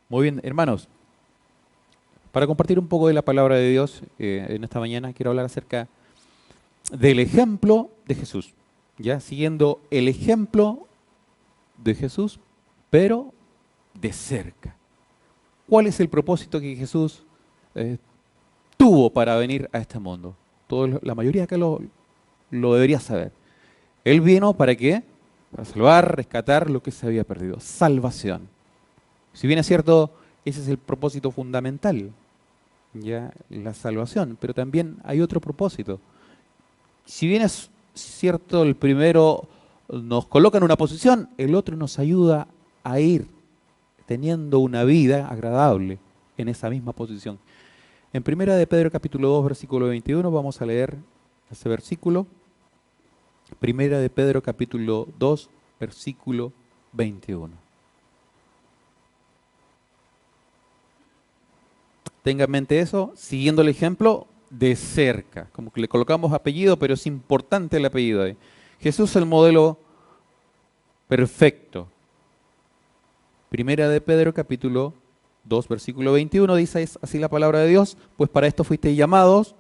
Muy bien, hermanos, para compartir un poco de la palabra de Dios en esta mañana, quiero hablar acerca del ejemplo de Jesús, ya siguiendo el ejemplo de Jesús, pero de cerca. ¿Cuál es el propósito que Jesús eh, tuvo para venir a este mundo? La mayoría acá lo debería saber. Él vino ¿para qué? Para salvar, rescatar lo que se había perdido, salvación. Si bien es cierto, ese es el propósito fundamental, ya la salvación, pero también hay otro propósito. Si bien es cierto, el primero nos coloca en una posición, el otro nos ayuda a ir teniendo una vida agradable en esa misma posición. En Primera de Pedro capítulo 2 versículo 21 vamos a leer ese versículo. Primera de Pedro capítulo 2 versículo 21. Tenga en mente eso, siguiendo el ejemplo de cerca. Como que le colocamos apellido, pero es importante el apellido ahí. Jesús es el modelo perfecto. Primera de Pedro, capítulo 2, versículo 21, dice es así la palabra de Dios, pues para esto fuisteis llamados,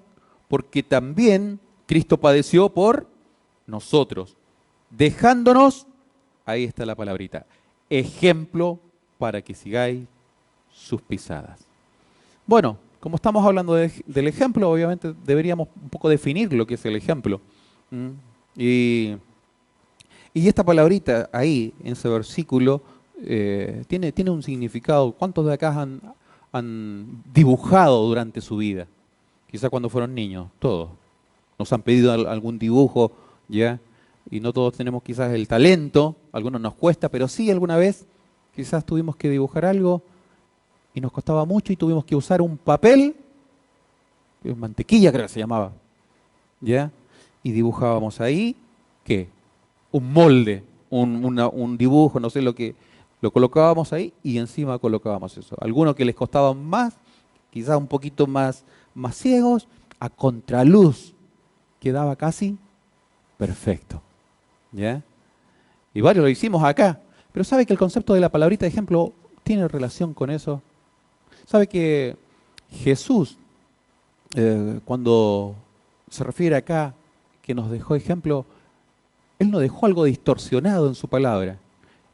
porque también Cristo padeció por nosotros, dejándonos, ahí está la palabrita, ejemplo para que sigáis sus pisadas. Bueno, como estamos hablando del ejemplo, obviamente deberíamos un poco definir lo que es el ejemplo. ¿Mm? Y, y esta palabrita ahí, en ese versículo, tiene un significado. ¿Cuántos de acá han dibujado durante su vida? Quizá cuando fueron niños, todos. Nos han pedido algún dibujo, ¿ya? Y no todos tenemos quizás el talento, a algunos nos cuesta, pero sí alguna vez quizás tuvimos que dibujar algo y nos costaba mucho y tuvimos que usar un papel, mantequilla creo que se llamaba, ¿ya? Y dibujábamos ahí, ¿qué? Un molde, un dibujo, no sé lo que, lo colocábamos ahí y encima colocábamos eso. Algunos que les costaban más, quizás un poquito más ciegos, a contraluz, quedaba casi perfecto, ¿ya? Y varios lo hicimos acá, pero ¿sabe que el concepto de la palabrita de ejemplo tiene relación con eso? ¿Sabe que Jesús, cuando se refiere acá que nos dejó ejemplo, Él no dejó algo distorsionado en su palabra.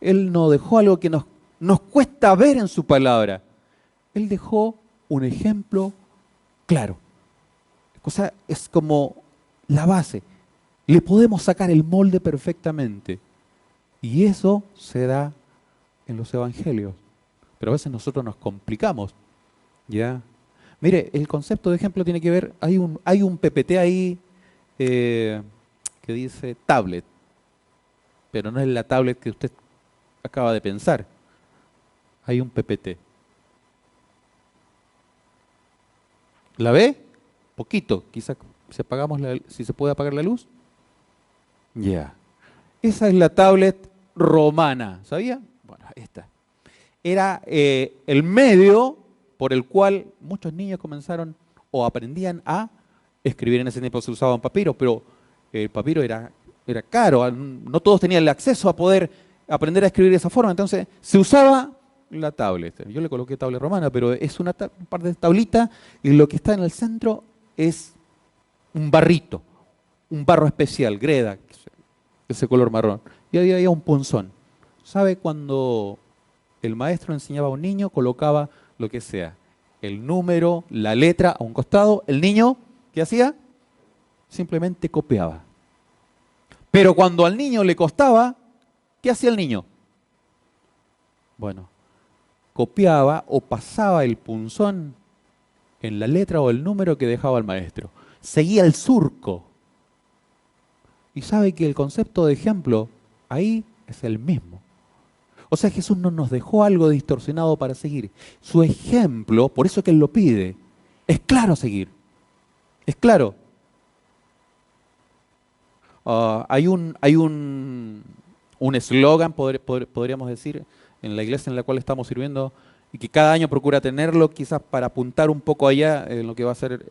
Él no dejó algo que nos cuesta ver en su palabra. Él dejó un ejemplo claro. O sea, es como la base. Le podemos sacar el molde perfectamente. Y eso se da en los evangelios. Pero a veces nosotros nos complicamos, ¿ya? Mire, el concepto de ejemplo tiene que ver, hay un PPT ahí eh, que dice tablet, pero no es la tablet que usted acaba de pensar. Hay un PPT. ¿La ve? Poquito, quizás si se puede apagar la luz. Ya. Esa es la tablet romana, ¿sabía? Bueno, esta. Era el medio por el cual muchos niños comenzaron o aprendían a escribir. En ese tiempo se usaba un papiro, pero el papiro era caro, no todos tenían el acceso a poder aprender a escribir de esa forma, entonces se usaba la tablet. Yo le coloqué tablet romana, pero es un par de tablitas y lo que está en el centro es un barrito, un barro especial, greda, ese color marrón. Y ahí había un punzón. ¿Sabe cuando el maestro enseñaba a un niño, colocaba lo que sea, el número, la letra a un costado, el niño, ¿qué hacía? Simplemente copiaba. Pero cuando al niño le costaba, ¿qué hacía el niño? Bueno, copiaba o pasaba el punzón en la letra o el número que dejaba el maestro. Seguía el surco. Y sabe que el concepto de ejemplo ahí es el mismo. O sea, Jesús no nos dejó algo distorsionado para seguir. Su ejemplo, por eso que Él lo pide, es claro seguir. Es claro. Hay un eslogan, podríamos decir, en la iglesia en la cual estamos sirviendo, y que cada año procura tenerlo, quizás para apuntar un poco allá en lo que va a ser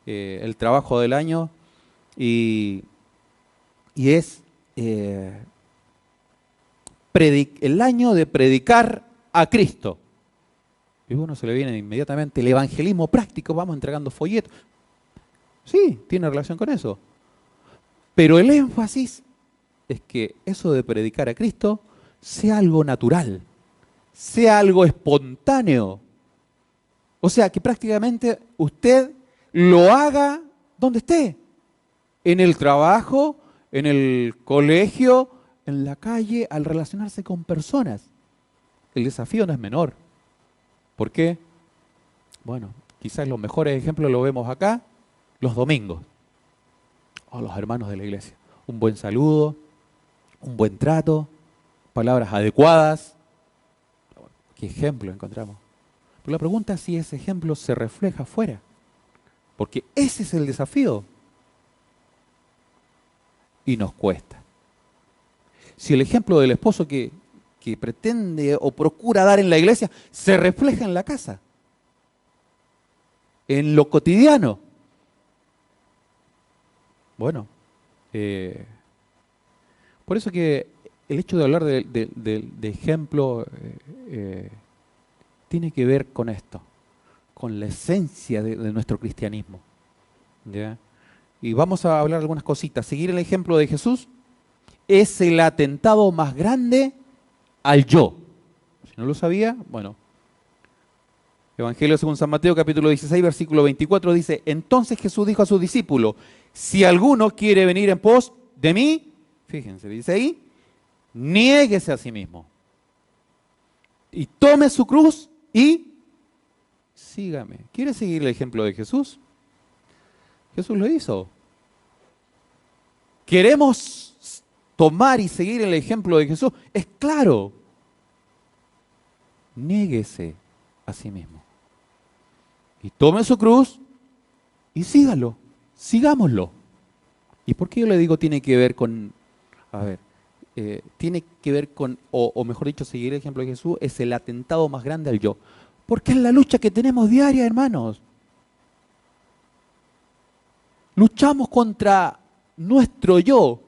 el trabajo del año, y, y es el año de predicar a Cristo. Y a uno se le viene inmediatamente el evangelismo práctico, vamos entregando folletos. Sí, tiene relación con eso. Pero el énfasis es que eso de predicar a Cristo sea algo natural, sea algo espontáneo. O sea, que prácticamente usted lo haga donde esté. En el trabajo, en el colegio, en la calle, al relacionarse con personas. El desafío no es menor. ¿Por qué? Bueno, quizás los mejores ejemplos lo vemos acá, los domingos. O los hermanos de la iglesia. Un buen saludo, un buen trato, palabras adecuadas. ¿Qué ejemplo encontramos? Pero la pregunta es si ese ejemplo se refleja afuera. Porque ese es el desafío. Y nos cuesta. Si el ejemplo del esposo que pretende o procura dar en la iglesia se refleja en la casa, en lo cotidiano, bueno, por eso que el hecho de hablar de ejemplo tiene que ver con esto, con la esencia de nuestro cristianismo. ¿Ya? Y vamos a hablar algunas cositas. Seguir el ejemplo de Jesús es el atentado más grande al yo. Si no lo sabía, bueno. Evangelio según San Mateo, capítulo 16, versículo 24, dice: entonces Jesús dijo a sus discípulos, si alguno quiere venir en pos de mí, fíjense, dice ahí, niéguese a sí mismo. Y tome su cruz y sígame. ¿Quiere seguir el ejemplo de Jesús? Jesús lo hizo. ¿Queremos tomar y seguir el ejemplo de Jesús? Es claro. Niéguese a sí mismo. Y tome su cruz y sígalo. Sigámoslo. ¿Y por qué yo le digo tiene que ver con... A ver, tiene que ver con, o mejor dicho, seguir el ejemplo de Jesús es el atentado más grande al yo. Porque es la lucha que tenemos diaria, hermanos. Luchamos contra nuestro yo,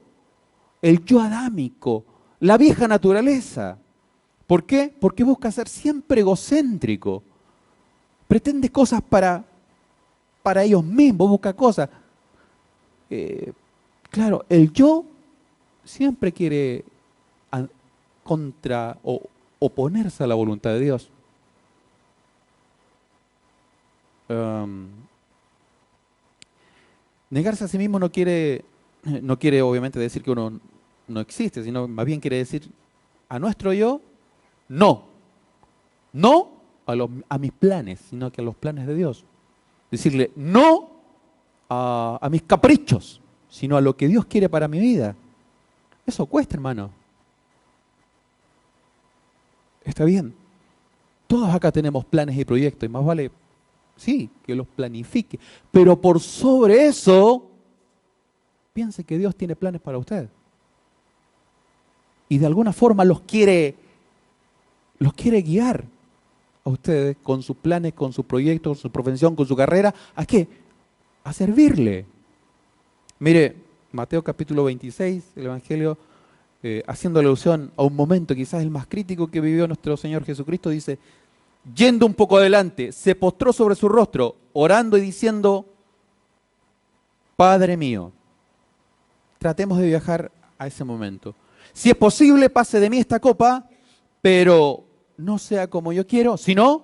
el yo adámico, la vieja naturaleza. ¿Por qué? Porque busca ser siempre egocéntrico. Pretende cosas para ellos mismos, busca cosas. Claro, el yo siempre quiere contra o oponerse a la voluntad de Dios. Negarse a sí mismo no quiere obviamente decir que uno no existe, sino más bien quiere decir a nuestro yo, no. No a mis planes, sino que a los planes de Dios. Decirle no a mis caprichos, sino a lo que Dios quiere para mi vida. Eso cuesta, hermano. Está bien. Todos acá tenemos planes y proyectos, y más vale, sí, que los planifique. Pero por sobre eso, piense que Dios tiene planes para usted. Y de alguna forma los quiere guiar a ustedes con sus planes, con sus proyectos, con su profesión, con su carrera. ¿A qué? A servirle. Mire, Mateo capítulo 26, el Evangelio, haciendo alusión a un momento quizás el más crítico que vivió nuestro Señor Jesucristo, dice, yendo un poco adelante, se postró sobre su rostro, orando y diciendo, Padre mío, tratemos de viajar a ese momento. Si es posible, pase de mí esta copa, pero no sea como yo quiero, sino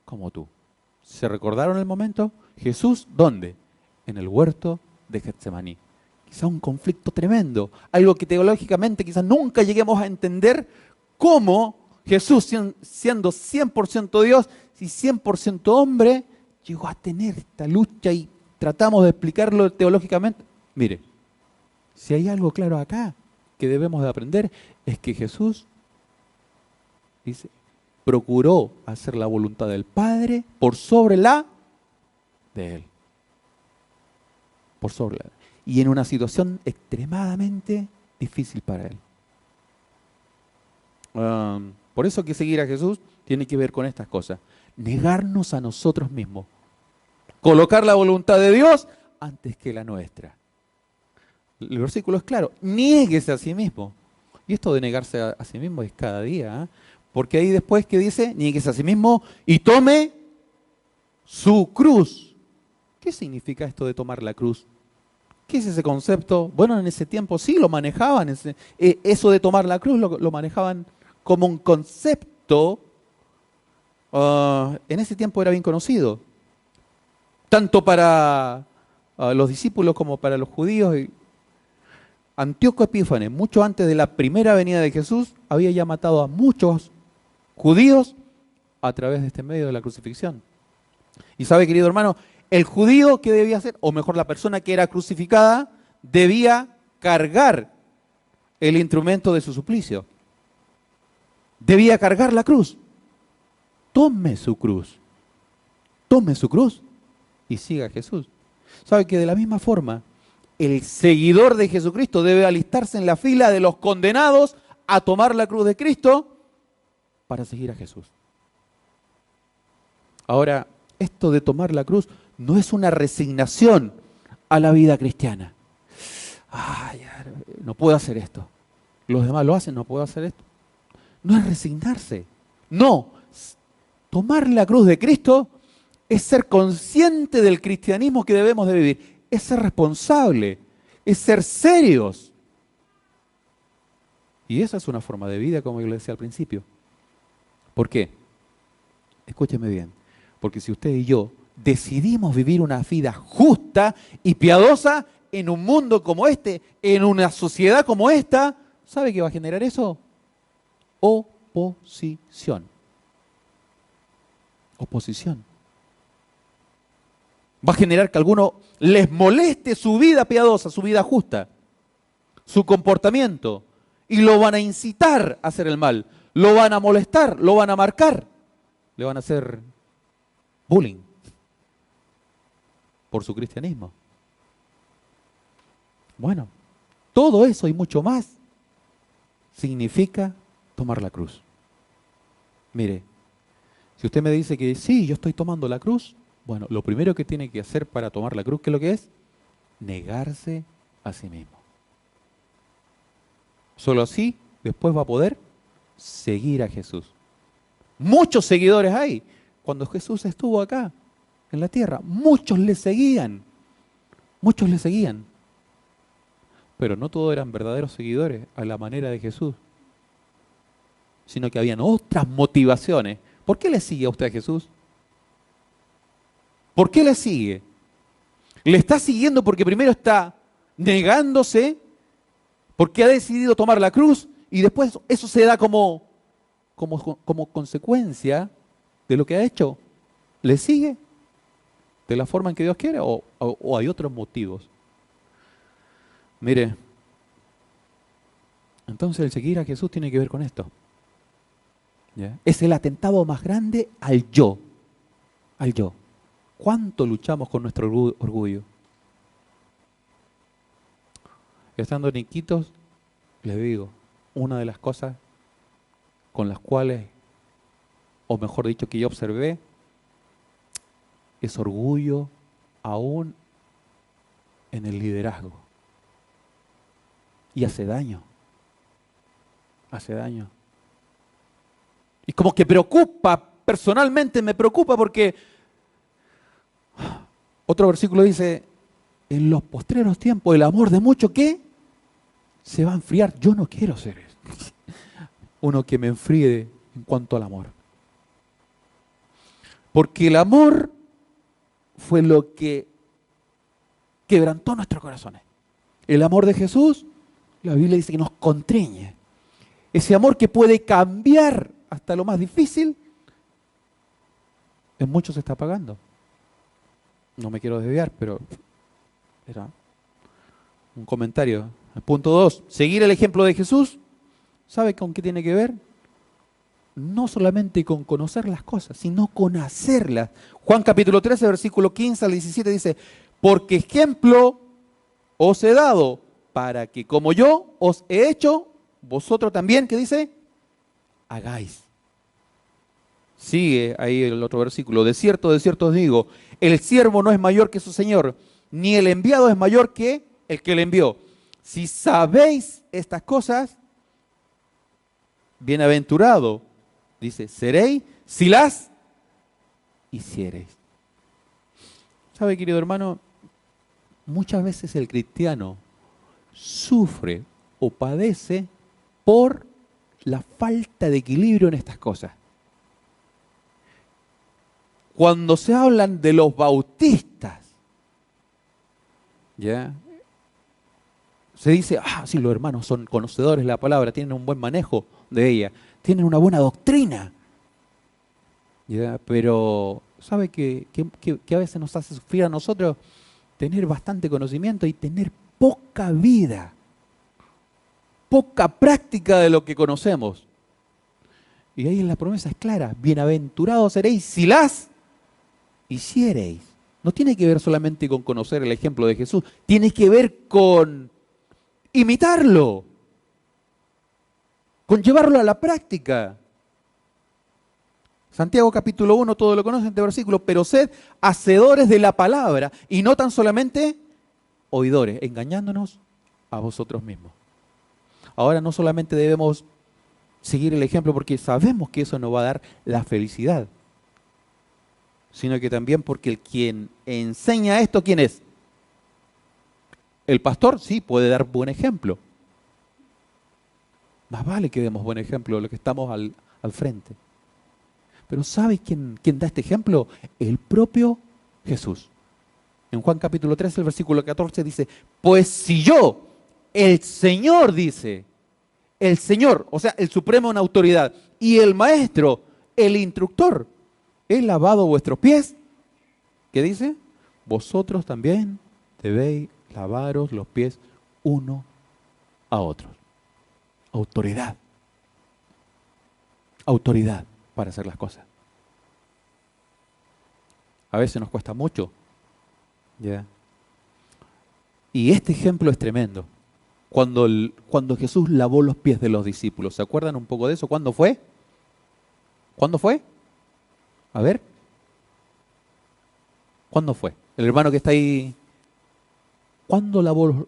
como tú. ¿Se recordaron el momento? Jesús, ¿dónde? En el huerto de Getsemaní. Quizá un conflicto tremendo, algo que teológicamente quizás nunca lleguemos a entender cómo Jesús, siendo 100% Dios y 100% hombre, llegó a tener esta lucha y tratamos de explicarlo teológicamente. Mire, si hay algo claro acá que debemos de aprender, es que Jesús, dice, procuró hacer la voluntad del Padre por sobre la de Él. Por sobre la. Y en una situación extremadamente difícil para Él. Por eso que seguir a Jesús tiene que ver con estas cosas. Negarnos a nosotros mismos. Colocar la voluntad de Dios antes que la nuestra. El versículo es claro. Niéguese a sí mismo. Y esto de negarse a sí mismo es cada día. Porque ahí después que dice, niegues a sí mismo y tome su cruz. ¿Qué significa esto de tomar la cruz? ¿Qué es ese concepto? Bueno, en ese tiempo sí lo manejaban. Eso de tomar la cruz lo manejaban como un concepto. En ese tiempo era bien conocido. Tanto para los discípulos como para los judíos. Antíoco Epífanes, mucho antes de la primera venida de Jesús, había ya matado a muchos judíos a través de este medio de la crucifixión. Y sabe, querido hermano, el judío, ¿qué debía hacer? O mejor, la persona que era crucificada debía cargar el instrumento de su suplicio. Debía cargar la cruz. Tome su cruz. Tome su cruz y siga a Jesús. ¿Sabe que de la misma forma el seguidor de Jesucristo debe alistarse en la fila de los condenados a tomar la cruz de Cristo para seguir a Jesús? Ahora, esto de tomar la cruz no es una resignación a la vida cristiana. Ay, no puedo hacer esto. Los demás lo hacen, no puedo hacer esto. No es resignarse. No. Tomar la cruz de Cristo es ser consciente del cristianismo que debemos de vivir. Es ser responsable. Es ser serios. Y esa es una forma de vida, como yo le decía al principio. ¿Por qué? Escúcheme bien. Porque si usted y yo decidimos vivir una vida justa y piadosa en un mundo como este, en una sociedad como esta, ¿sabe qué va a generar eso? Oposición. Oposición. Va a generar que a alguno les moleste su vida piadosa, su vida justa, su comportamiento, y lo van a incitar a hacer el mal, lo van a molestar, lo van a marcar, le van a hacer bullying por su cristianismo. Bueno, todo eso y mucho más significa tomar la cruz. Mire, si usted me dice que sí, yo estoy tomando la cruz, bueno, lo primero que tiene que hacer para tomar la cruz, ¿qué es lo que es? Negarse a sí mismo. Solo así, después va a poder seguir a Jesús. Muchos seguidores hay. Cuando Jesús estuvo acá, en la tierra, muchos le seguían. Muchos le seguían. Pero no todos eran verdaderos seguidores a la manera de Jesús, sino que habían otras motivaciones. ¿Por qué le sigue a usted a Jesús? ¿Por qué le sigue? Le está siguiendo porque primero está negándose, porque ha decidido tomar la cruz, y después eso se da como consecuencia de lo que ha hecho. ¿Le sigue de la forma en que Dios quiere o hay otros motivos? Mire, entonces el seguir a Jesús tiene que ver con esto. ¿Ya? Es el atentado más grande al yo. Al yo. ¿Cuánto luchamos con nuestro orgullo? Estando en Iquitos, les digo, una de las cosas con las cuales, o mejor dicho, que yo observé, es orgullo aún en el liderazgo. Y hace daño. Hace daño. Y como que preocupa, personalmente me preocupa porque otro versículo dice, en los postreros tiempos el amor de muchos, ¿qué? Se va a enfriar. Yo no quiero ser eso. Uno que me enfríe en cuanto al amor. Porque el amor fue lo que quebrantó nuestros corazones. El amor de Jesús, la Biblia dice que nos constriñe. Ese amor que puede cambiar hasta lo más difícil, en muchos se está apagando. No me quiero desviar, pero era un comentario. El punto 2, seguir el ejemplo de Jesús. ¿Sabe con qué tiene que ver? No solamente con conocer las cosas, sino con hacerlas. Juan capítulo 13, versículo 15 al 17 dice, porque ejemplo os he dado para que como yo os he hecho, vosotros también, ¿qué dice? Hagáis. Sigue ahí el otro versículo. De cierto os digo, el siervo no es mayor que su señor, ni el enviado es mayor que el que le envió. Si sabéis estas cosas, bienaventurado Dice, seréis si las hiciereis. ¿Sabe, querido hermano? Muchas veces el cristiano sufre o padece por la falta de equilibrio en estas cosas. Cuando se hablan de los bautistas, ¿ya? Se dice, sí, los hermanos son conocedores de la palabra, tienen un buen manejo de ella, tienen una buena doctrina. ¿Ya? Pero, ¿sabe que a veces nos hace sufrir a nosotros tener bastante conocimiento y tener poca vida, poca práctica de lo que conocemos? Y ahí la promesa es clara, bienaventurados seréis si las hiciereis. No tiene que ver solamente con conocer el ejemplo de Jesús, tiene que ver con imitarlo, con llevarlo a la práctica. Santiago capítulo 1, todos lo conocen este versículo, pero sed hacedores de la palabra y no tan solamente oidores, engañándonos a vosotros mismos. Ahora no solamente debemos seguir el ejemplo porque sabemos que eso nos va a dar la felicidad, sino que también porque el quien enseña esto, ¿quién es? El pastor, sí, puede dar buen ejemplo. Más vale que demos buen ejemplo, los que estamos al frente. Pero ¿sabe quién da este ejemplo? El propio Jesús. En Juan capítulo 13, el versículo 14 dice, pues si yo, el Señor dice, el Señor, o sea, el supremo en autoridad, y el Maestro, el instructor, he lavado vuestros pies, ¿qué dice? Vosotros también debéis lavaros los pies uno a otros. Autoridad. Autoridad para hacer las cosas. A veces nos cuesta mucho. ¿Ya? Y este ejemplo es tremendo. Cuando Jesús lavó los pies de los discípulos, ¿se acuerdan un poco de eso? ¿Cuándo fue? ¿Cuándo fue? A ver. ¿Cuándo fue? El hermano que está ahí. ¿Cuándo lavó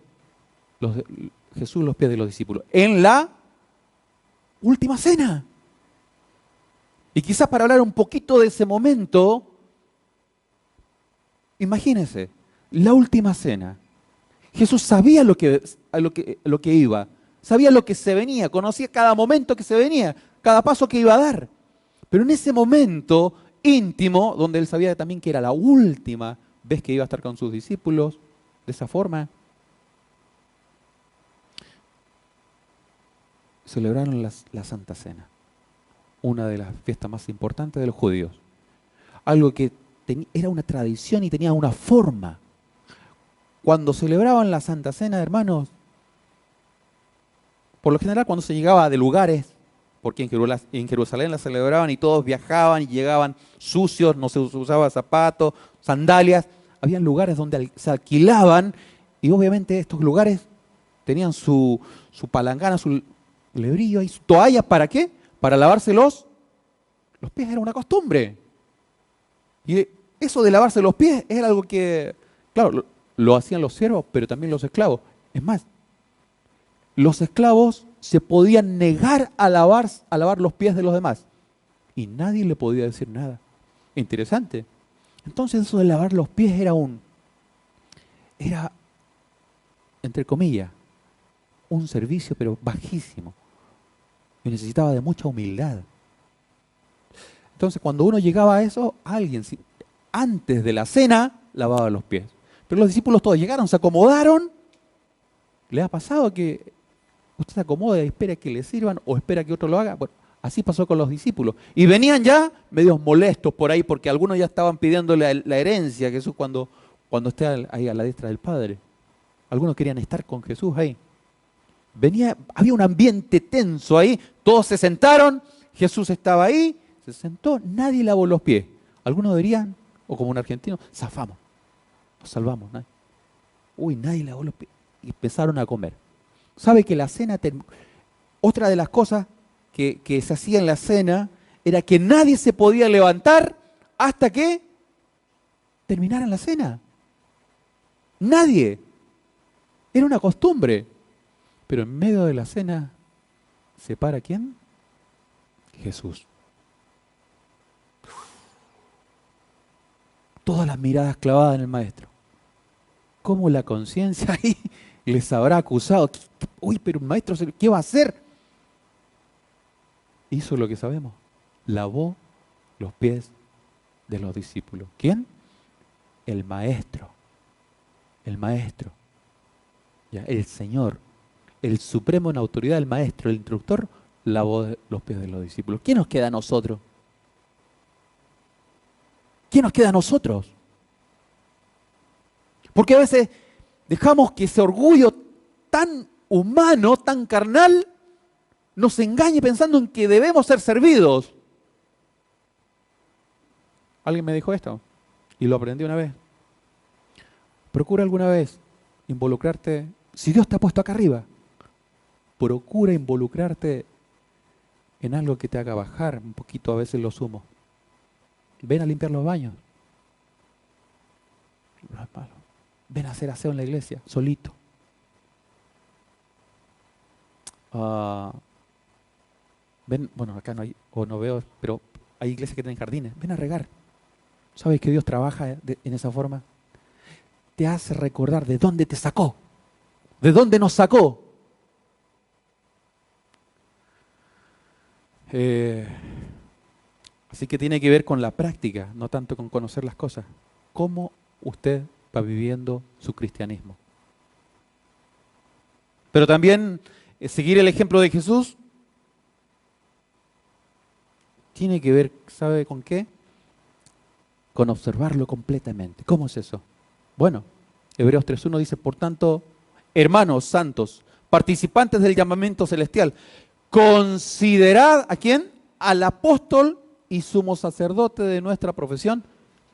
Jesús los pies de los discípulos? En la última cena. Y quizás para hablar un poquito de ese momento, imagínense, la última cena. Jesús sabía lo que iba, sabía lo que se venía, conocía cada momento que se venía, cada paso que iba a dar. Pero en ese momento íntimo, donde él sabía también que era la última vez que iba a estar con sus discípulos, de esa forma, celebraron la Santa Cena, una de las fiestas más importantes de los judíos. Algo que era una tradición y tenía una forma. Cuando celebraban la Santa Cena, hermanos, por lo general cuando se llegaba de lugares, porque en Jerusalén la celebraban y todos viajaban y llegaban sucios, no se usaba zapatos, sandalias, habían lugares donde se alquilaban y obviamente estos lugares tenían su palangana, su lebrillo y su toalla, ¿para qué? Para lavarse los pies, era una costumbre. Y eso de lavarse los pies era algo que, claro, lo hacían los siervos, pero también los esclavos. Es más, los esclavos se podían negar a lavar los pies de los demás. Y nadie le podía decir nada. Interesante. Entonces eso de lavar los pies era, entre comillas, un servicio, pero bajísimo. Y necesitaba de mucha humildad. Entonces cuando uno llegaba a eso, alguien, antes de la cena, lavaba los pies. Pero los discípulos todos llegaron, se acomodaron. ¿Le ha pasado que usted se acomoda y espera que le sirvan o espera que otro lo haga? Bueno, así pasó con los discípulos. Y venían ya medios molestos por ahí porque algunos ya estaban pidiéndole la herencia a Jesús cuando esté ahí a la diestra del Padre. Algunos querían estar con Jesús ahí. Había un ambiente tenso ahí. Todos se sentaron, Jesús estaba ahí, se sentó, nadie lavó los pies. Algunos dirían, o como un argentino, zafamos, nos salvamos. Nadie lavó los pies. Y empezaron a comer. ¿Sabe que la cena, otra de las cosas que se hacía en la cena, era que nadie se podía levantar hasta que terminaran la cena? Nadie. Era una costumbre. Pero en medio de la cena, ¿se para quién? Jesús. todas las miradas clavadas en el maestro. ¿Cómo la conciencia ahí les habrá acusado? Uy, pero maestro, ¿qué va a hacer? Hizo lo que sabemos. Lavó los pies de los discípulos. ¿Quién? El maestro. El maestro. Ya, el Señor. El supremo en autoridad, el maestro, el instructor, lavó los pies de los discípulos. ¿Qué nos queda a nosotros? ¿Qué nos queda a nosotros? Porque a veces dejamos que ese orgullo tan humano, tan carnal, nos engañe pensando en que debemos ser servidos. Alguien me dijo esto y lo aprendí una vez. Procura alguna vez involucrarte, si Dios te ha puesto acá arriba, procura involucrarte en algo que te haga bajar un poquito a veces los humos. Ven a limpiar los baños. No es malo. Ven a hacer aseo en la iglesia, solito. Ven, bueno, acá no hay, o no veo, pero hay iglesias que tienen jardines. Ven a regar. ¿Sabes que Dios trabaja en esa forma? Te hace recordar de dónde te sacó, de dónde nos sacó. Así que tiene que ver con la práctica, no tanto con conocer las cosas. ¿Cómo usted va viviendo su cristianismo? Pero también seguir el ejemplo de Jesús tiene que ver, ¿sabe con qué? Con observarlo completamente. ¿Cómo es eso? Bueno, Hebreos 3.1 dice, por tanto, hermanos santos, participantes del llamamiento celestial, considerad ¿a quién? Al apóstol y sumo sacerdote de nuestra profesión,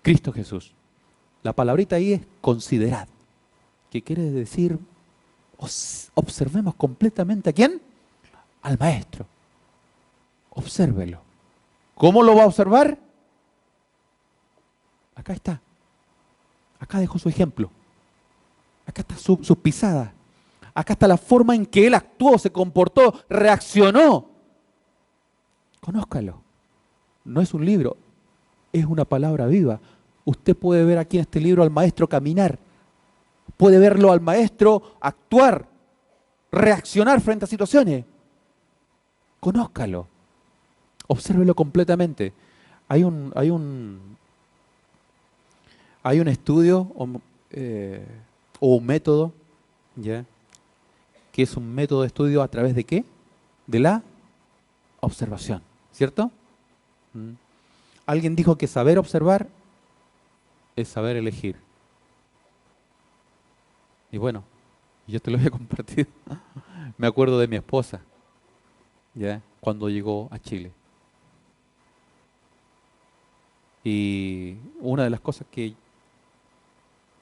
Cristo Jesús. La palabrita ahí es considerad, que quiere decir, observemos completamente ¿a quién? Al maestro. Obsérvelo. ¿Cómo lo va a observar? Acá está. Acá dejó su ejemplo. Acá está su pisada. Acá está la forma en que él actuó, se comportó, reaccionó. Conózcalo. No es un libro, es una palabra viva. Usted puede ver aquí en este libro al maestro caminar. Puede verlo al maestro actuar, reaccionar frente a situaciones. Conózcalo. Obsérvelo completamente. Hay un estudio o un método, ¿ya? Que es un método de estudio a través de ¿qué? De la observación, ¿cierto? Alguien dijo que saber observar es saber elegir. Y bueno, yo te lo voy a compartir. Me acuerdo de mi esposa, ¿ya? Cuando llegó a Chile. Y una de las cosas que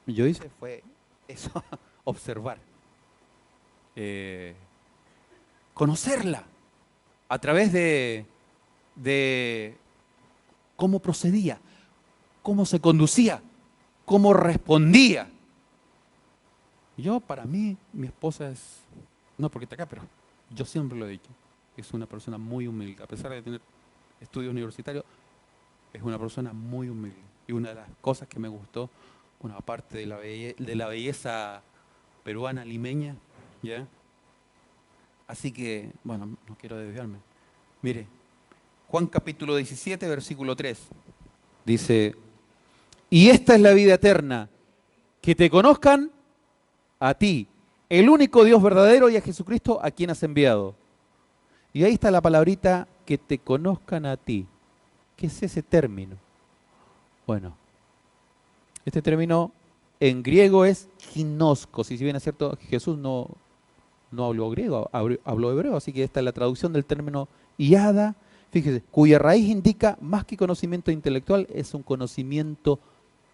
yo hice fue eso, observar. Conocerla a través de cómo procedía, cómo se conducía, cómo respondía. Yo, para mí, mi esposa es, no porque está acá, pero yo siempre lo he dicho, es una persona muy humilde. A pesar de tener estudios universitarios, es una persona muy humilde. Y una de las cosas que me gustó, bueno, aparte de la belleza peruana limeña, ¿ya? Así que, bueno, no quiero desviarme. Mire, Juan capítulo 17, versículo 3, dice, y esta es la vida eterna, que te conozcan a ti, el único Dios verdadero, y a Jesucristo a quien has enviado. Y ahí está la palabrita, que te conozcan a ti. ¿Qué es ese término? Bueno, este término en griego es ginoskos, y si bien es cierto, Jesús no habló griego, habló hebreo, así que esta es la traducción del término iada, fíjese, cuya raíz indica más que conocimiento intelectual, es un conocimiento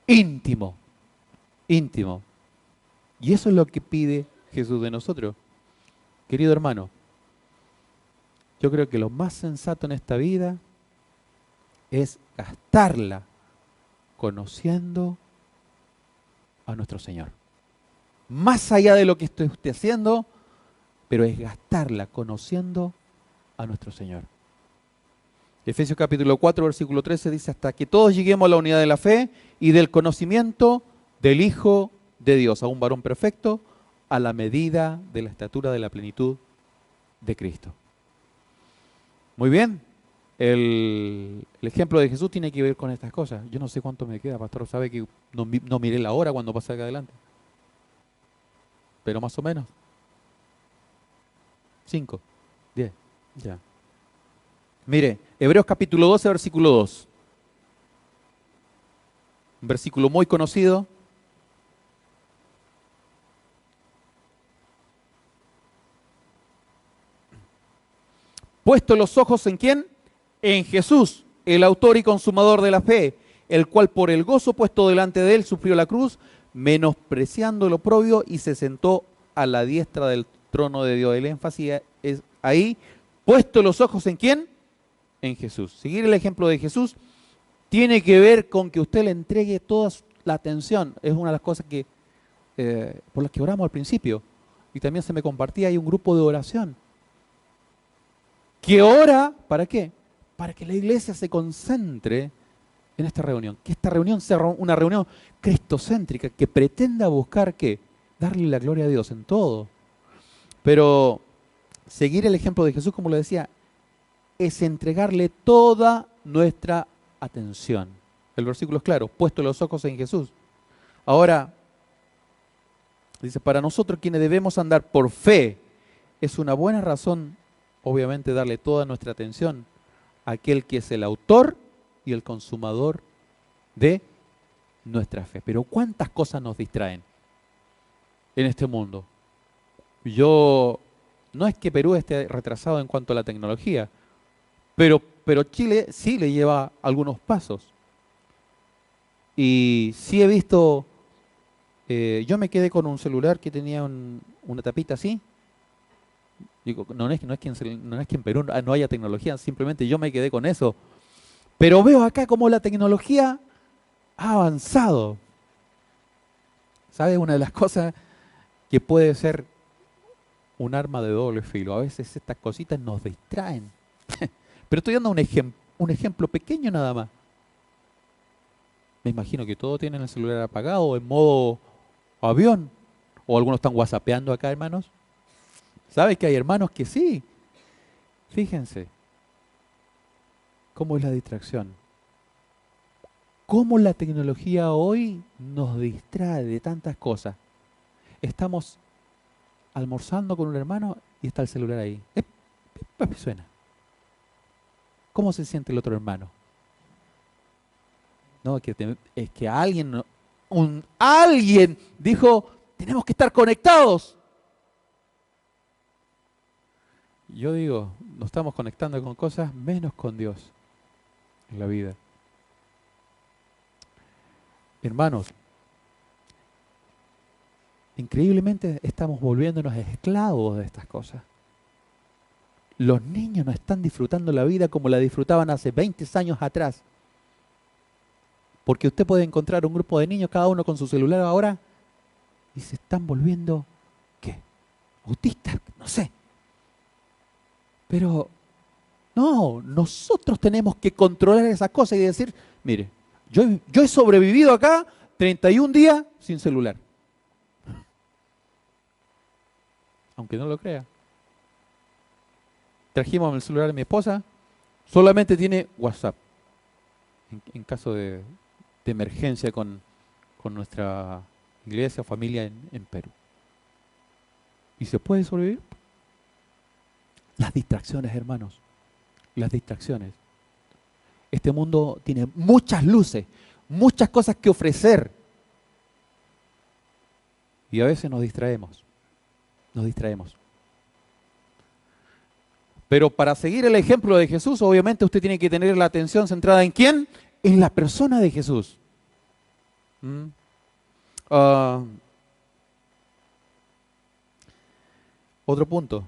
íntimo, íntimo. Y eso es lo que pide Jesús de nosotros. Querido hermano, yo creo que lo más sensato en esta vida es gastarla conociendo a nuestro Señor. Más allá de lo que esté usted haciendo, pero es gastarla conociendo a nuestro Señor. Efesios capítulo 4, versículo 13 dice, hasta que todos lleguemos a la unidad de la fe y del conocimiento del Hijo de Dios, a un varón perfecto, a la medida de la estatura de la plenitud de Cristo. Muy bien. El ejemplo de Jesús tiene que ver con estas cosas. Yo no sé cuánto me queda, pastor, sabe que no miré la hora cuando pasé acá adelante. Pero más o menos. 5, 10, ya. Mire, Hebreos capítulo 12, versículo 2. Un versículo muy conocido. Puesto los ojos ¿en quién? En Jesús, el autor y consumador de la fe, el cual por el gozo puesto delante de él sufrió la cruz, menospreciando el oprobio y se sentó a la diestra del trono de Dios. El énfasis es ahí, puesto los ojos ¿en quién? En Jesús. Seguir el ejemplo de Jesús tiene que ver con que usted le entregue toda la atención. Es una de las cosas que por las que oramos al principio. Y también se me compartía, hay un grupo de oración que ora, ¿para qué? Para que la iglesia se concentre en esta reunión. Que esta reunión sea una reunión cristocéntrica que pretenda buscar, ¿qué? Darle la gloria a Dios en todo. Pero seguir el ejemplo de Jesús, como lo decía, es entregarle toda nuestra atención. El versículo es claro, puesto los ojos en Jesús. Ahora, dice, para nosotros quienes debemos andar por fe, es una buena razón, obviamente, darle toda nuestra atención a aquel que es el autor y el consumador de nuestra fe. Pero ¿cuántas cosas nos distraen en este mundo? No es que Perú esté retrasado en cuanto a la tecnología, pero Chile sí le lleva algunos pasos. Y sí he visto, yo me quedé con un celular que tenía una tapita así. Digo, no es que en Perú no haya tecnología, simplemente yo me quedé con eso. Pero veo acá cómo la tecnología ha avanzado. ¿Sabe? Una de las cosas que puede ser un arma de doble filo. A veces estas cositas nos distraen. Pero estoy dando un ejemplo pequeño nada más. Me imagino que todos tienen el celular apagado, en modo avión. O algunos están whatsappeando acá, hermanos. ¿Sabe que hay hermanos que sí? Fíjense cómo es la distracción. Cómo la tecnología hoy nos distrae de tantas cosas. Estamos almorzando con un hermano y está el celular ahí. Suena. ¿Cómo se siente el otro hermano? No, es que alguien dijo, tenemos que estar conectados. Yo digo, nos estamos conectando con cosas menos con Dios en la vida. Hermanos, increíblemente estamos volviéndonos esclavos de estas cosas. Los niños no están disfrutando la vida como la disfrutaban hace 20 años atrás. Porque usted puede encontrar un grupo de niños, cada uno con su celular ahora, y se están volviendo, ¿qué? Autistas, no sé. Pero, no, nosotros tenemos que controlar esas cosas y decir, mire, yo he sobrevivido acá 31 días sin celular. Aunque no lo crea. Trajimos el celular de mi esposa, solamente tiene WhatsApp. En caso de emergencia con nuestra iglesia o familia en Perú. ¿Y se puede sobrevivir? Las distracciones, hermanos. Las distracciones. Este mundo tiene muchas luces, muchas cosas que ofrecer. Y a veces nos distraemos. Nos distraemos. Pero para seguir el ejemplo de Jesús, obviamente usted tiene que tener la atención centrada ¿en quién? En la persona de Jesús. Otro punto,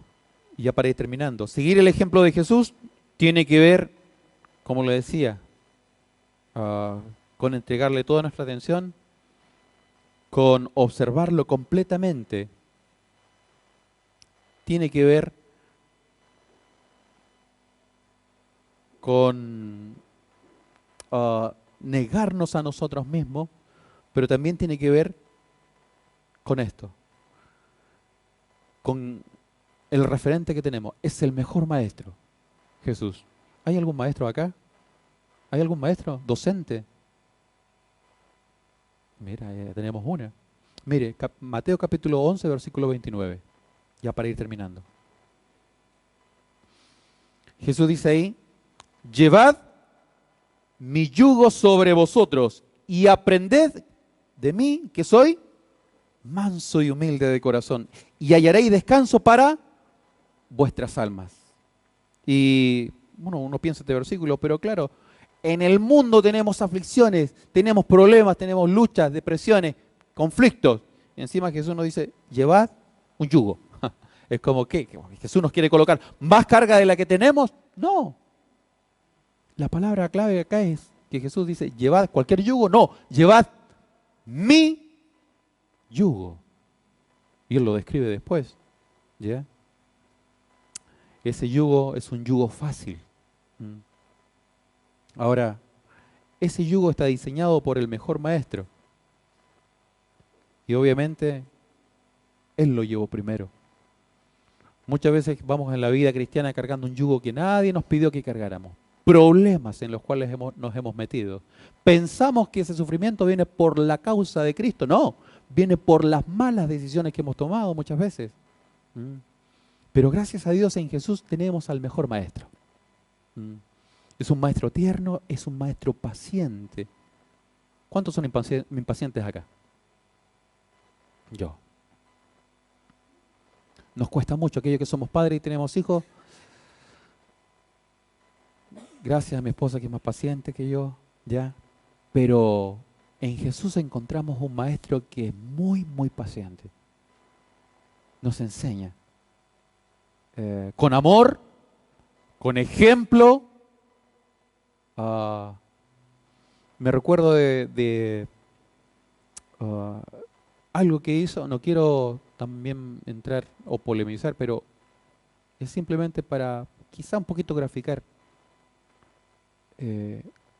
y ya para ir terminando. Seguir el ejemplo de Jesús tiene que ver, como le decía, con entregarle toda nuestra atención, con observarlo completamente. Tiene que ver con negarnos a nosotros mismos, pero también tiene que ver con esto, con el referente que tenemos. Es el mejor maestro, Jesús. ¿Hay algún maestro acá? ¿Hay algún maestro? ¿Docente? Mira, ya tenemos una. Mire, Mateo capítulo 11, versículo 29, ya para ir terminando. Jesús dice ahí, llevad mi yugo sobre vosotros y aprended de mí, que soy manso y humilde de corazón, y hallaréis descanso para vuestras almas. Y bueno, uno piensa este versículo, pero claro, en el mundo tenemos aflicciones, tenemos problemas, tenemos luchas, depresiones, conflictos. Y encima Jesús nos dice, llevad un yugo. Es como que Jesús nos quiere colocar más carga de la que tenemos. No. La palabra clave acá es que Jesús dice, llevad cualquier yugo. No, llevad mi yugo. Y Él lo describe después. ¿Ya? Ese yugo es un yugo fácil. Ahora, ese yugo está diseñado por el mejor maestro. Y obviamente, Él lo llevó primero. Muchas veces vamos en la vida cristiana cargando un yugo que nadie nos pidió que cargáramos. Problemas en los cuales nos hemos metido. Pensamos que ese sufrimiento viene por la causa de Cristo. No, viene por las malas decisiones que hemos tomado muchas veces. Pero gracias a Dios en Jesús tenemos al mejor maestro. Es un maestro tierno, es un maestro paciente. ¿Cuántos son impacientes acá? Yo. Nos cuesta mucho, aquellos que somos padres y tenemos hijos. Gracias a mi esposa que es más paciente que yo, ¿ya? Pero en Jesús encontramos un maestro que es muy, muy paciente. Nos enseña. Con amor, con ejemplo. Me recuerdo de algo que hizo, no quiero también entrar o polemizar, pero es simplemente para quizá un poquito graficar.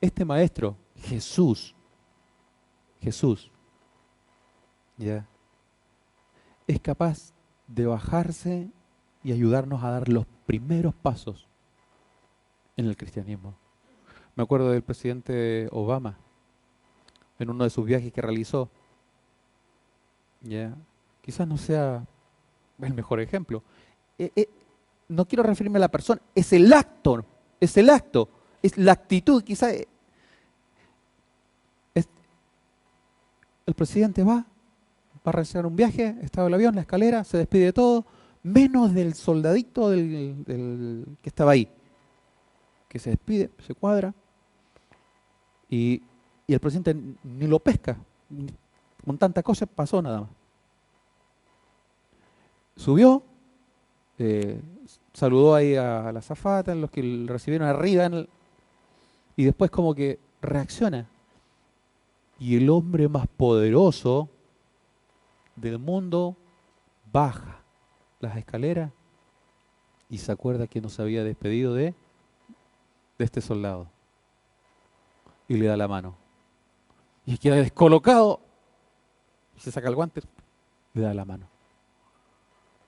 Este maestro, Jesús, ¿ya? Es capaz de bajarse y ayudarnos a dar los primeros pasos en el cristianismo. Me acuerdo del presidente Obama, en uno de sus viajes que realizó. ¿Ya? Quizás no sea el mejor ejemplo. No quiero referirme a la persona, es el acto, es la actitud. Quizás el presidente va a realizar un viaje, estaba en el avión, la escalera, se despide de todo, menos del soldadito del que estaba ahí, que se despide, se cuadra, y el presidente ni lo pesca. Con tanta cosa pasó nada más. Subió, saludó ahí a la azafata, los que lo recibieron arriba, y después como que reacciona. Y el hombre más poderoso del mundo baja las escaleras y se acuerda que no se había despedido de este soldado. Y le da la mano. Y queda descolocado. Se saca el guante, le da la mano.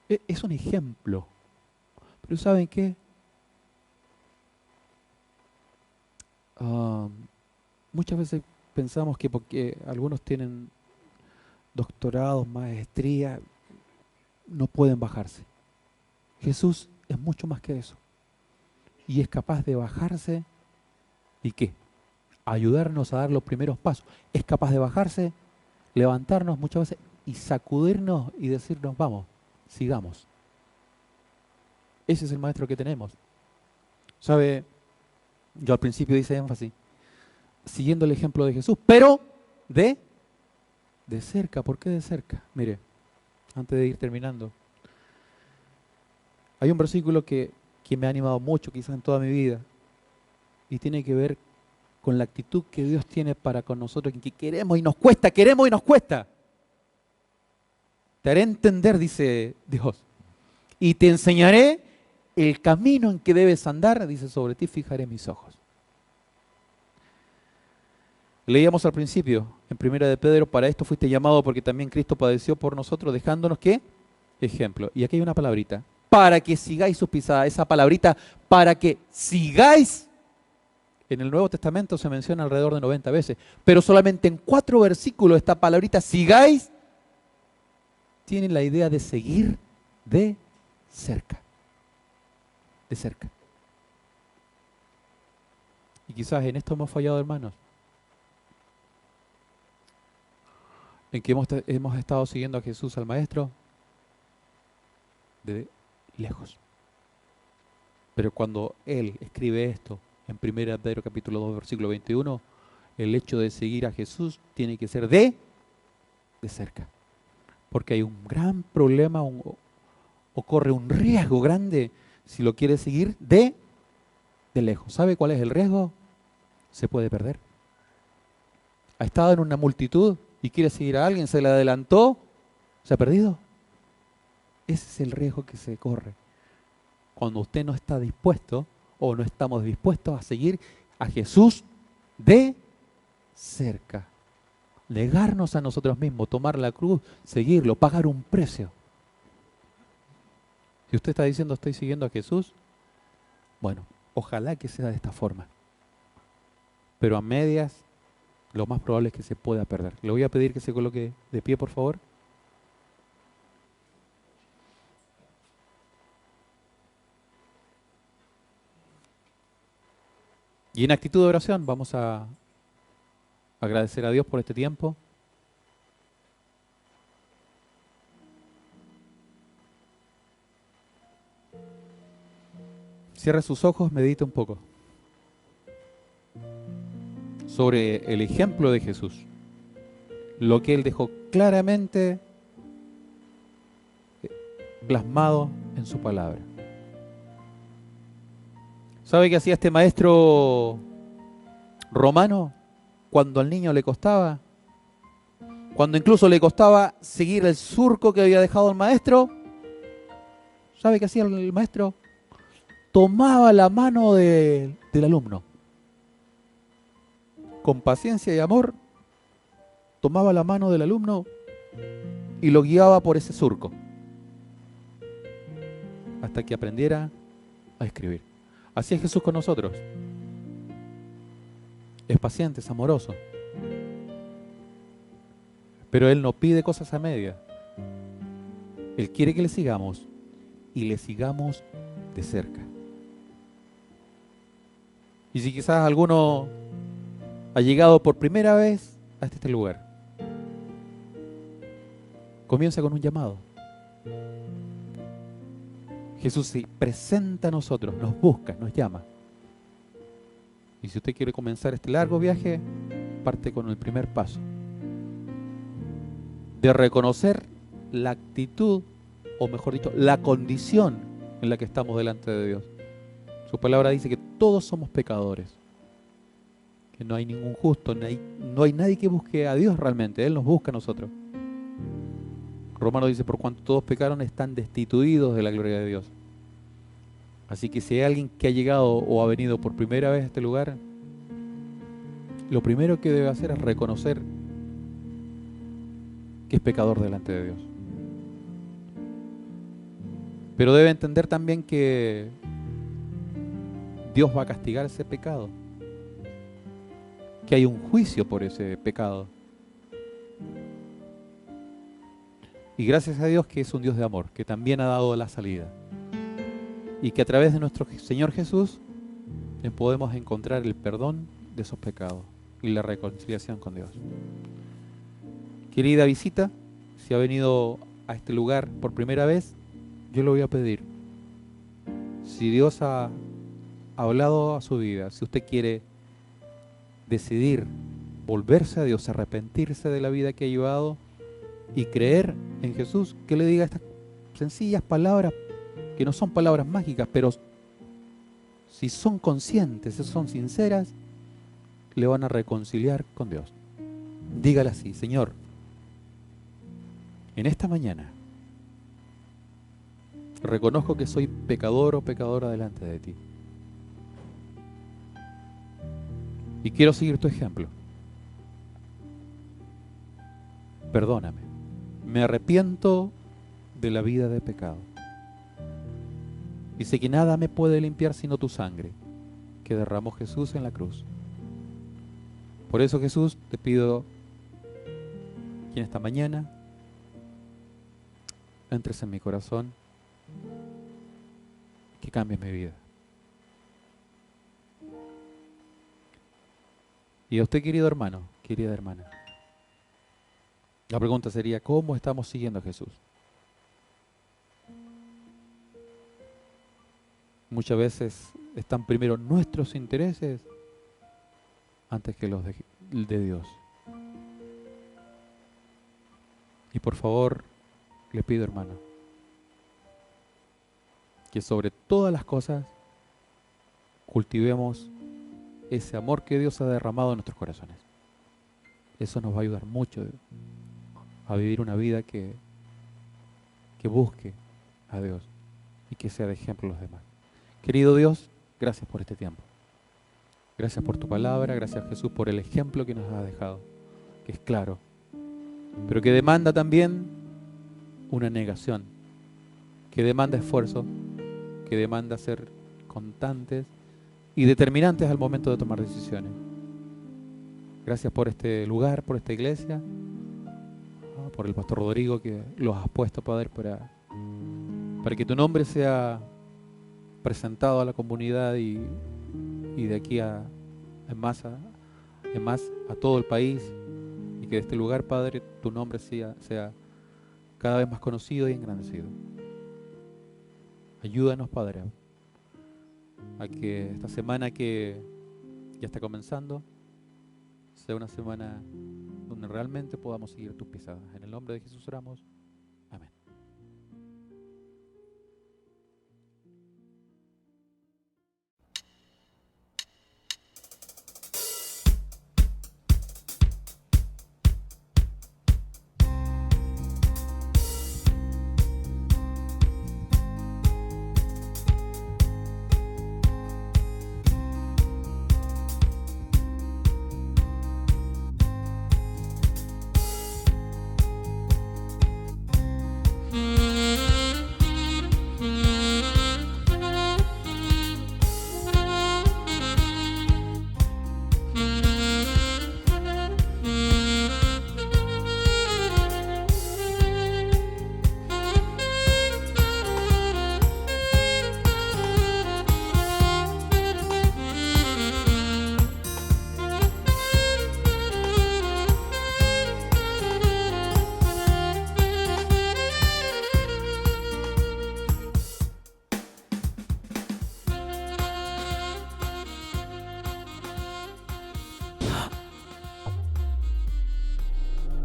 Es un ejemplo. Pero ¿saben qué? Muchas veces pensamos que porque algunos tienen doctorados, maestría, no pueden bajarse. Jesús es mucho más que eso. Y es capaz de bajarse y ¿qué? Ayudarnos a dar los primeros pasos. Es capaz de bajarse, levantarnos muchas veces y sacudirnos y decirnos, vamos, sigamos. Ese es el maestro que tenemos. ¿Sabe? Yo al principio hice énfasis, siguiendo el ejemplo de Jesús, pero de cerca. ¿Por qué de cerca? Mire, antes de ir terminando, hay un versículo que me ha animado mucho, quizás en toda mi vida, y tiene que ver con la actitud que Dios tiene para con nosotros, que queremos y nos cuesta, queremos y nos cuesta. Te haré entender, dice Dios, y te enseñaré el camino en que debes andar, dice, sobre ti fijaré mis ojos. Leíamos al principio, en Primera de Pedro, para esto fuiste llamado porque también Cristo padeció por nosotros, dejándonos, ¿qué? Ejemplo. Y aquí hay una palabrita, para que sigáis sus pisadas. Esa palabrita, para que sigáis, en el Nuevo Testamento se menciona alrededor de 90 veces, pero solamente en 4 versículos esta palabrita, sigáis, tiene la idea de seguir de cerca. De cerca. Y quizás en esto hemos fallado, hermanos. En que hemos estado siguiendo a Jesús, al Maestro, de lejos. Pero cuando Él escribe esto en 1 Pedro capítulo 2, versículo 21, el hecho de seguir a Jesús tiene que ser de cerca. Porque hay un gran problema, ocurre un riesgo grande si lo quiere seguir de lejos. ¿Sabe cuál es el riesgo? Se puede perder. Ha estado en una multitud y quiere seguir a alguien, se le adelantó, se ha perdido. Ese es el riesgo que se corre cuando usted no está dispuesto o no estamos dispuestos a seguir a Jesús de cerca. Negarnos a nosotros mismos, tomar la cruz, seguirlo, pagar un precio. Si usted está diciendo estoy siguiendo a Jesús, bueno, ojalá que sea de esta forma. Pero a medias, lo más probable es que se pueda perder. Le voy a pedir que se coloque de pie, por favor. Y en actitud de oración vamos a agradecer a Dios por este tiempo. Cierre sus ojos, medite un poco sobre el ejemplo de Jesús, lo que Él dejó claramente plasmado en su palabra. ¿Sabe qué hacía este maestro romano cuando al niño le costaba? Cuando incluso le costaba seguir el surco que había dejado el maestro. ¿Sabe qué hacía el maestro? Tomaba la mano del alumno. Con paciencia y amor, tomaba la mano del alumno y lo guiaba por ese surco hasta que aprendiera a escribir. Así es Jesús con nosotros. Es paciente, es amoroso. Pero Él no pide cosas a medias. Él quiere que le sigamos y le sigamos de cerca. Y si quizás alguno ha llegado por primera vez a este lugar, comienza con un llamado. Jesús se presenta a nosotros, nos busca, nos llama. Y si usted quiere comenzar este largo viaje, parte con el primer paso de reconocer la actitud, o mejor dicho, la condición en la que estamos delante de Dios. Su palabra dice que todos somos pecadores, que no hay ningún justo, no hay nadie que busque a Dios realmente, Él nos busca a nosotros. Romano dice, por cuanto todos pecaron, están destituidos de la gloria de Dios. Así que si hay alguien que ha llegado o ha venido por primera vez a este lugar, lo primero que debe hacer es reconocer que es pecador delante de Dios. Pero debe entender también que Dios va a castigar ese pecado, que hay un juicio por ese pecado. Y gracias a Dios que es un Dios de amor, que también ha dado la salida. Y que a través de nuestro Señor Jesús podemos encontrar el perdón de esos pecados y la reconciliación con Dios. Querida visita, si ha venido a este lugar por primera vez, yo le voy a pedir, si Dios ha hablado a su vida, si usted quiere decidir volverse a Dios, arrepentirse de la vida que ha llevado y creer en Jesús, que le diga estas sencillas palabras, que no son palabras mágicas, pero si son conscientes, si son sinceras, le van a reconciliar con Dios. Dígale así: Señor, en esta mañana Reconozco que soy pecador o pecadora delante de ti. Y quiero seguir tu ejemplo. Perdóname. Me arrepiento de la vida de pecado. Y sé que nada me puede limpiar sino tu sangre, que derramó Jesús en la cruz. Por eso, Jesús, te pido que en esta mañana entres en mi corazón, que cambies mi vida. Y a usted, querido hermano, querida hermana, la pregunta sería, ¿cómo estamos siguiendo a Jesús? Muchas veces están primero nuestros intereses antes que los de Dios. Y por favor, le pido, hermano, que sobre todas las cosas cultivemos ese amor que Dios ha derramado en nuestros corazones. Eso nos va a ayudar mucho a vivir una vida que busque a Dios y que sea de ejemplo a los demás. Querido Dios, gracias por este tiempo. Gracias por tu palabra, gracias Jesús por el ejemplo que nos has dejado, que es claro, pero que demanda también una negación, que demanda esfuerzo, que demanda ser constantes y determinantes al momento de tomar decisiones. Gracias por este lugar, por esta iglesia, por el pastor Rodrigo que los has puesto, Padre, para que tu nombre sea presentado a la comunidad y de aquí en más a todo el país, y que de este lugar, Padre, tu nombre sea cada vez más conocido y engrandecido. Ayúdanos, Padre, a que esta semana que ya está comenzando sea una semana donde realmente podamos seguir tus pisadas. En el nombre de Jesús oramos.